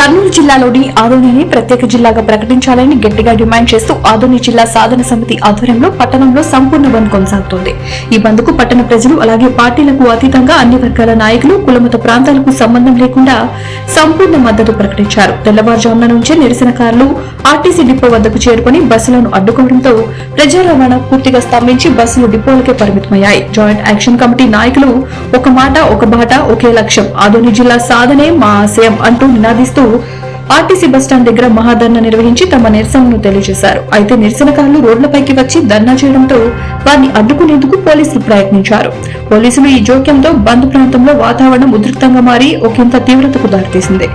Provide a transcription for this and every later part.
కర్నూలు జిల్లాలోని ఆదోనిని ప్రత్యేక జిల్లాగా ప్రకటించాలని గట్టిగా డిమాండ్ చేస్తూ ఆదోని జిల్లా సాధన సమితి ఆధ్వర్యంలో పట్టణంలో సంపూర్ణ బంద్ కొనసాగుతోంది. ఈ బంద్ కు పట్టణ ప్రజలు అలాగే పార్టీలకు అతీతంగా అన్ని వర్గాల నాయకులు కులమత ప్రాంతాలకు సంబంధం లేకుండా సంపూర్ణ మద్దతు ప్రకటించారు. తెల్లవారుజామున నుంచే నిరసనకారులు ఆర్టీసీ డిపో వద్దకు చేరుకుని బస్సులను అడ్డుకోవడంతో ప్రజా రవాణా పూర్తిగా స్తంభించి బస్సులు డిపోలకే పరిమితమయ్యాయి. జాయింట్ యాక్షన్ కమిటీ నాయకులు ఒక మాట ఒక బాట ఒకే లక్ష్యం, ఆదోని జిల్లా సాధనే మా ఆశయం అంటూ నినాదిస్తూ ఆర్టీసీ బస్టాండ్ దగ్గర మహాధర్నా నిర్వహించి తమ నిరసనను తెలియజేశారు. అయితే నిరసనకారులు రోడ్లపైకి వచ్చి ధర్నా చేయడంతో వారిని అడ్డుకునేందుకు పోలీసులు ప్రయత్నించారు. పోలీసులు ఈ జోక్యంతో బంద్ ప్రాంతంలో వాతావరణం ఉద్రిక్తంగా మారి ఒకంత తీవ్రతకు దారితీసింది.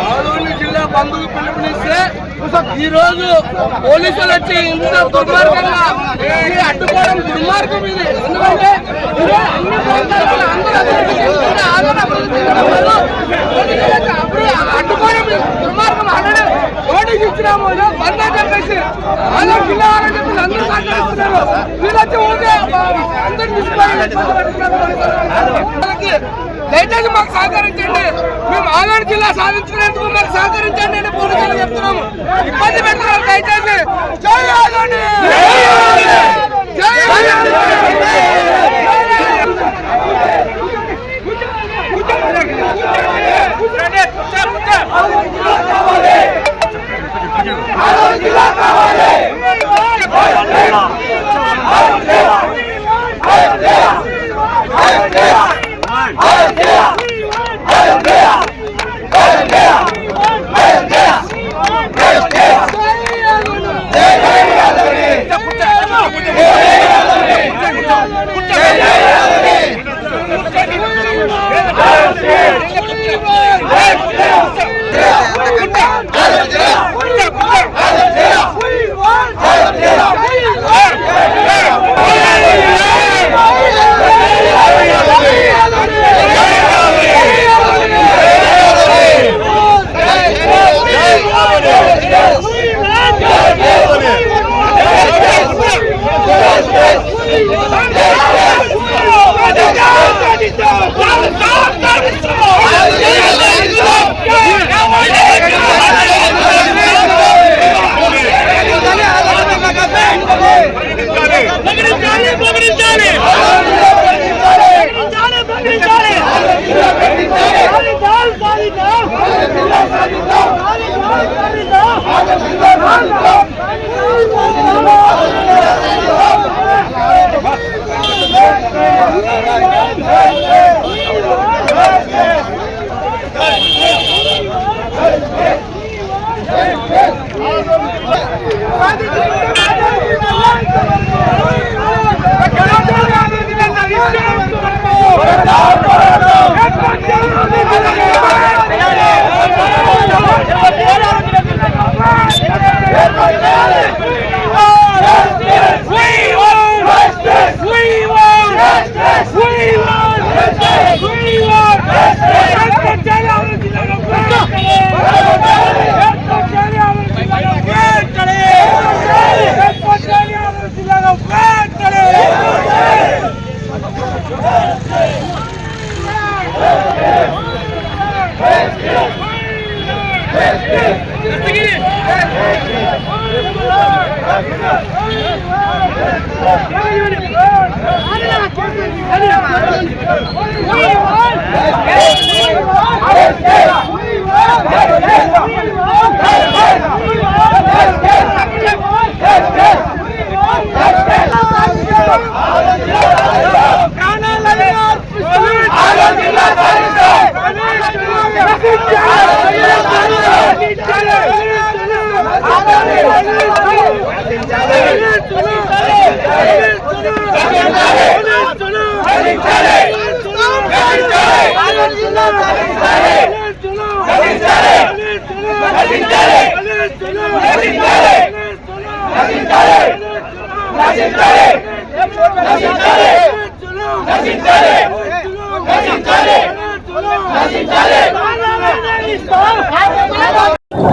ఆదోని జిల్లా బంధుకు పిలుపునిస్తే ఈ రోజు పోలీసులు వచ్చి ఇంత దుర్మార్గంగా అడ్డుకోవడం దుర్మార్గం ఇది. ఎందుకంటే అన్ని ప్రాంతాలలో అడ్డుకోవడం దుర్మార్గం. ఆల్రెడీ నోటీస్ ఇచ్చినాము, బందా చెప్పేసి ఆంధ్ర జిల్లా వాళ్ళని చెప్పి అందరూ సహకరిస్తున్నారు. వీళ్ళు వచ్చి ఊరికే అందరూ దయచేసి మాకు సహకరించండి. మేము ఆంధ్ర జిల్లా సాధించుకునేందుకు మాకు సహకరించండి అని పోలీసులు చెప్తున్నాము. ఇబ్బంది పెడుతున్నారు. దయచేసి జై ఆంధ్ర, జై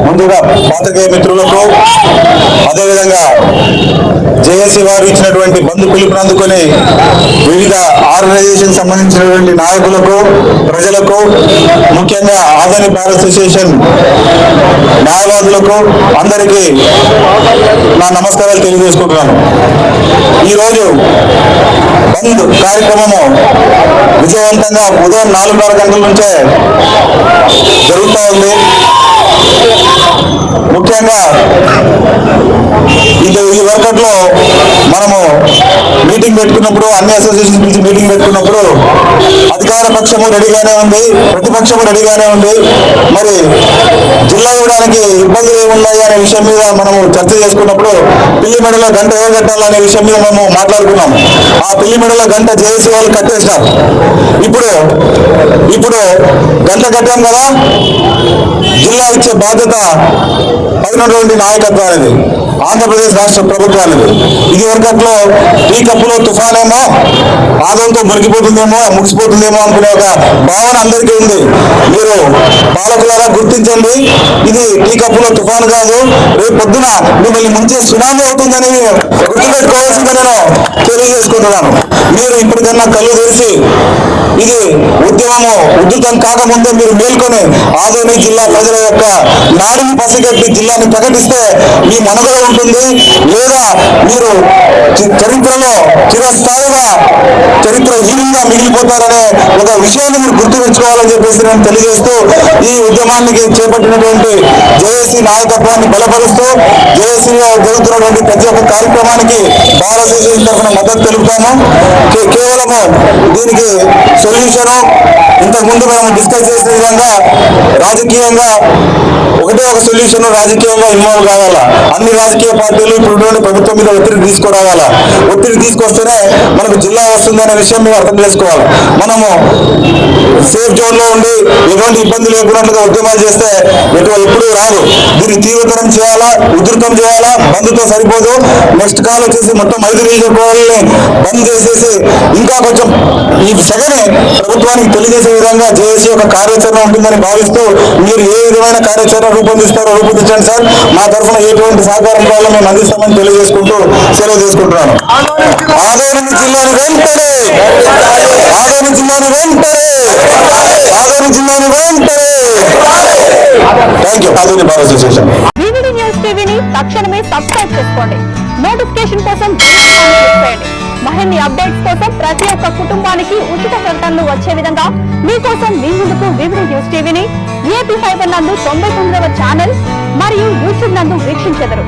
ముందుగా పాత్రికేయ మిత్రులకు అదేవిధంగా జేఏసీ వారు ఇచ్చినటువంటి బంధు పిలుపుని అందుకొని వివిధ ఆర్గనైజేషన్ సంబంధించినటువంటి నాయకులకు, ప్రజలకు, ముఖ్యంగా ఆదాని బార్ అసోసియేషన్ న్యాయవాదులకు అందరికీ నా నమస్కారాలు తెలియజేసుకుంటున్నాను. ఈరోజు బంద్ కార్యక్రమము విజయవంతంగా ఉదయం 4:30 గంటల నుంచే జరుగుతూ ఉంది. ముఖ్యంగా ఈ వర్కౌట్ లో మనము మీటింగ్ పెట్టుకున్నప్పుడు అన్ని అసోసియేషన్ నుంచి మీటింగ్ పెట్టుకున్నప్పుడు అధికార పక్షము రెడీగానే ఉంది, ప్రతిపక్షము రెడీగానే ఉంది. మరి జిల్లా ఇవ్వడానికి ఇబ్బందులు ఏమున్నాయి అనే విషయం మీద మనము చర్చ చేసుకున్నప్పుడు పిల్లి మెడలో గంట ఎవరు కట్టాలనే విషయం మీద మేము మాట్లాడుకున్నాం. ఆ పిల్లి మెడలో గంట జేఏసీ వాళ్ళు కట్టేసినారు. ఇప్పుడు గంట కట్టాం కదా, జిల్లా ఇచ్చే బాధ్యత పైనటువంటి నాయకత్వం అనేది ఆంధ్రప్రదేశ్ రాష్ట్ర ప్రభుత్వానికి. ఇది వరకట్లో టీ కప్పులో తుఫాన్ ఏమో ఆదంతో మునిగిపోతుందేమో ముగిసిపోతుందేమో అనుకునే ఒక భావన అందరికీ ఉంది. మీరు పాలకులారా గుర్తించండి, ఇది టీ కప్పులో తుఫాన్ కాదు, రేపు పొద్దున మిమ్మల్ని ముంచే సునామీ అవుతుందని గుర్తుపెట్టుకోవాల్సింది నేను తెలియజేసుకుంటున్నాను. మీరు ఇప్పటికన్నా కళ్ళు తెరిచి ఇది ఉద్యమము ఉధృతం కాకముందే మీరు మేల్కొని ఆదోని జిల్లా ప్రజల యొక్క నాడిని పసిగట్టి జిల్లాని ప్రకటిస్తే మీ మనుగడ ఉంటుంది. లేదా మీరు చరిత్రలో చిరస్థాయిగా చరిత్రహీనంగా మిగిలిపోతారనే ఒక విషయాన్ని మీరు గుర్తు పెంచుకోవాలని చెప్పేసి నేను తెలియజేస్తూ ఈ ఉద్యమానికి చేపట్టినటువంటి జేఏసీ నాయకత్వాన్ని బలపరుస్తూ జేఏసీలో జరుగుతున్నటువంటి ప్రతి ఒక్క కార్యక్రమానికి బార్ అసోసియేషన్ తరఫున మద్దతు తెలుపుతాము. కేవలము దీనికి సొల్యూషన్ ఇంతకుముందు మనం డిస్కస్ చేసిన విధంగా రాజకీయంగా ఒకటే ఒక సొల్యూషన్, రాజకీయంగా ఇన్వాల్వ్ కావాలా. అన్ని రాజకీయ పార్టీలు ఇప్పుడు ప్రభుత్వం మీద ఒత్తిడి తీసుకురావాలా. ఒత్తిడి తీసుకొస్తేనే మనకు జిల్లా వస్తుందనే విషయం మేము అర్థం చేసుకోవాలి. మనము సేఫ్ జోన్ లో ఉండి ఎటువంటి ఇబ్బంది లేకున్నట్టుగా ఉద్యమాలు చేస్తే ఎప్పుడు రాదు. దీన్ని తీవ్రతరం చేయాలా, ఉధృతం చేయాలా. బంద్తో సరిపోదు. నెక్స్ట్ కాల్ వచ్చేసి మొత్తం 5 నియోజకవర్గాలని బంద్ చేసేసి ఇంకా కొంచెం ఈ సెగని ప్రభుత్వానికి తెలియజేసే విధంగా జేఏసీ యొక్క కార్యాచరణ ఉంటుందని భావిస్తూ మీరు ఏ విధమైన కార్యాచరణ రూపొందిస్తారో రూపొందించండి సార్. మా తరఫున ఎటువంటి సహకారం కావాలో మేము అందిస్తామని తెలియజేసుకుంటూ సెలవు తీసుకుంటున్నాను. ఆదోని జిల్లాని వెంటనే thank you. Adoni bar association VVD news టీవీని తక్షణమే సబ్స్క్రైబ్ చేసుకోండి. నోటిఫికేషన్ కోసం బెల్ ఐకాన్ క్లిక్ చేయండి. మరిన్ని అప్డేట్స్ కోసం ప్రతి ఒక్క కుటుంబానికి ఉచిత ప్రకటనలు వచ్చే విధంగా మీకోసం మీ ముందుకు వివిడి న్యూస్ టీవీని ఏపీ ఫైబర్ నందు 99వ ఛానల్ మరియు యూట్యూబ్ నందు వీక్షించెదరు.